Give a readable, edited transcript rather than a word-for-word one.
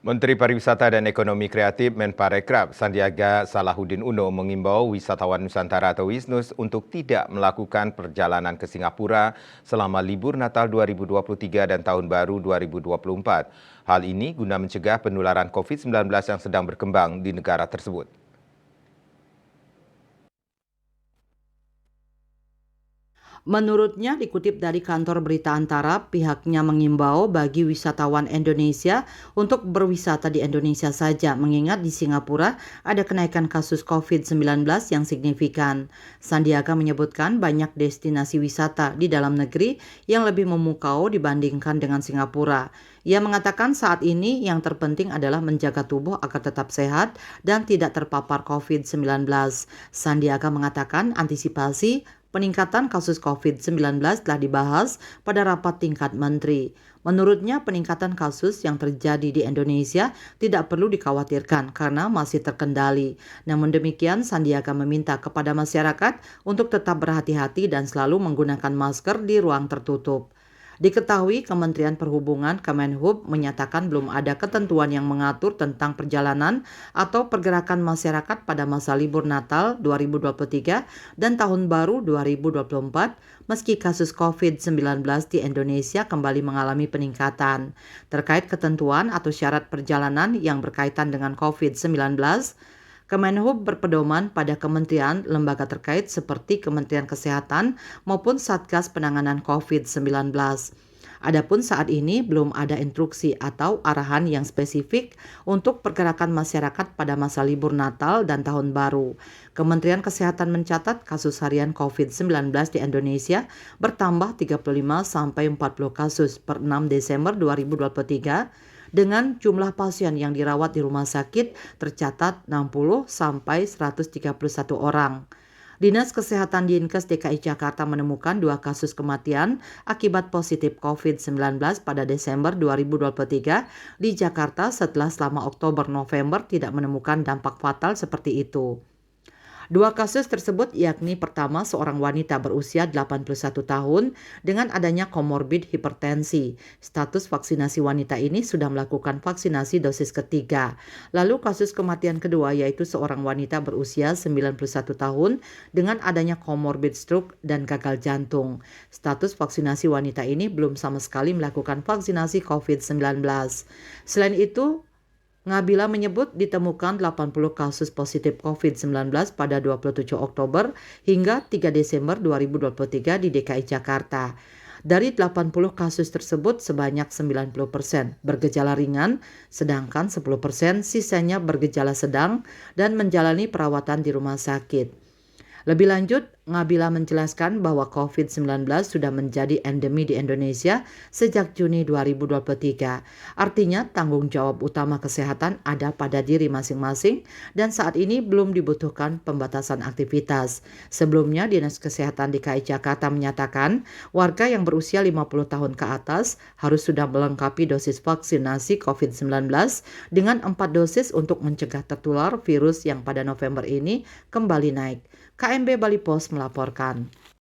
Menteri Pariwisata dan Ekonomi Kreatif Menparekraf Sandiaga Salahuddin Uno mengimbau wisatawan Nusantara atau Wisnus untuk tidak melakukan perjalanan ke Singapura selama libur Natal 2023 dan Tahun Baru 2024. Hal ini guna mencegah penularan COVID-19 yang sedang berkembang di negara tersebut. Menurutnya, dikutip dari kantor berita Antara, pihaknya mengimbau bagi wisatawan Indonesia untuk berwisata di Indonesia saja, mengingat di Singapura ada kenaikan kasus COVID-19 yang signifikan. Sandiaga menyebutkan banyak destinasi wisata di dalam negeri yang lebih memukau dibandingkan dengan Singapura. Ia mengatakan saat ini yang terpenting adalah menjaga tubuh agar tetap sehat dan tidak terpapar COVID-19. Sandiaga mengatakan antisipasi peningkatan kasus COVID-19 telah dibahas pada rapat tingkat menteri. Menurutnya, peningkatan kasus yang terjadi di Indonesia tidak perlu dikhawatirkan karena masih terkendali. Namun demikian, Sandiaga meminta kepada masyarakat untuk tetap berhati-hati dan selalu menggunakan masker di ruang tertutup. Diketahui Kementerian Perhubungan Kemenhub menyatakan belum ada ketentuan yang mengatur tentang perjalanan atau pergerakan masyarakat pada masa libur Natal 2023 dan Tahun Baru 2024 meski kasus COVID-19 di Indonesia kembali mengalami peningkatan. Terkait ketentuan atau syarat perjalanan yang berkaitan dengan COVID-19, Kemenhub berpedoman pada kementerian lembaga terkait seperti Kementerian Kesehatan maupun Satgas Penanganan COVID-19. Adapun saat ini belum ada instruksi atau arahan yang spesifik untuk pergerakan masyarakat pada masa libur Natal dan Tahun Baru. Kementerian Kesehatan mencatat kasus harian COVID-19 di Indonesia bertambah 35 sampai 40 kasus per 6 Desember 2023 dengan jumlah pasien yang dirawat di rumah sakit tercatat 60 sampai 131 orang. Dinas Kesehatan Dinkes DKI Jakarta menemukan 2 kasus kematian akibat positif COVID-19 pada Desember 2023 di Jakarta setelah selama Oktober-November tidak menemukan dampak fatal seperti itu. 2 kasus tersebut yakni pertama seorang wanita berusia 81 tahun dengan adanya komorbid hipertensi. Status vaksinasi wanita ini sudah melakukan vaksinasi dosis ketiga. Lalu kasus kematian kedua yaitu seorang wanita berusia 91 tahun dengan adanya komorbid stroke dan gagal jantung. Status vaksinasi wanita ini belum sama sekali melakukan vaksinasi COVID-19. Selain itu, Ngabila menyebut ditemukan 80 kasus positif COVID-19 pada 27 Oktober hingga 3 Desember 2023 di DKI Jakarta. Dari 80 kasus tersebut sebanyak 90% bergejala ringan, sedangkan 10% sisanya bergejala sedang dan menjalani perawatan di rumah sakit. Lebih lanjut, Ngabila menjelaskan bahwa COVID-19 sudah menjadi endemi di Indonesia sejak Juni 2023. Artinya tanggung jawab utama kesehatan ada pada diri masing-masing dan saat ini belum dibutuhkan pembatasan aktivitas. Sebelumnya, Dinas Kesehatan DKI Jakarta menyatakan warga yang berusia 50 tahun ke atas harus sudah melengkapi dosis vaksinasi COVID-19 dengan 4 dosis untuk mencegah tertular virus yang pada November ini kembali naik. KMB Bali Pos melaporkan.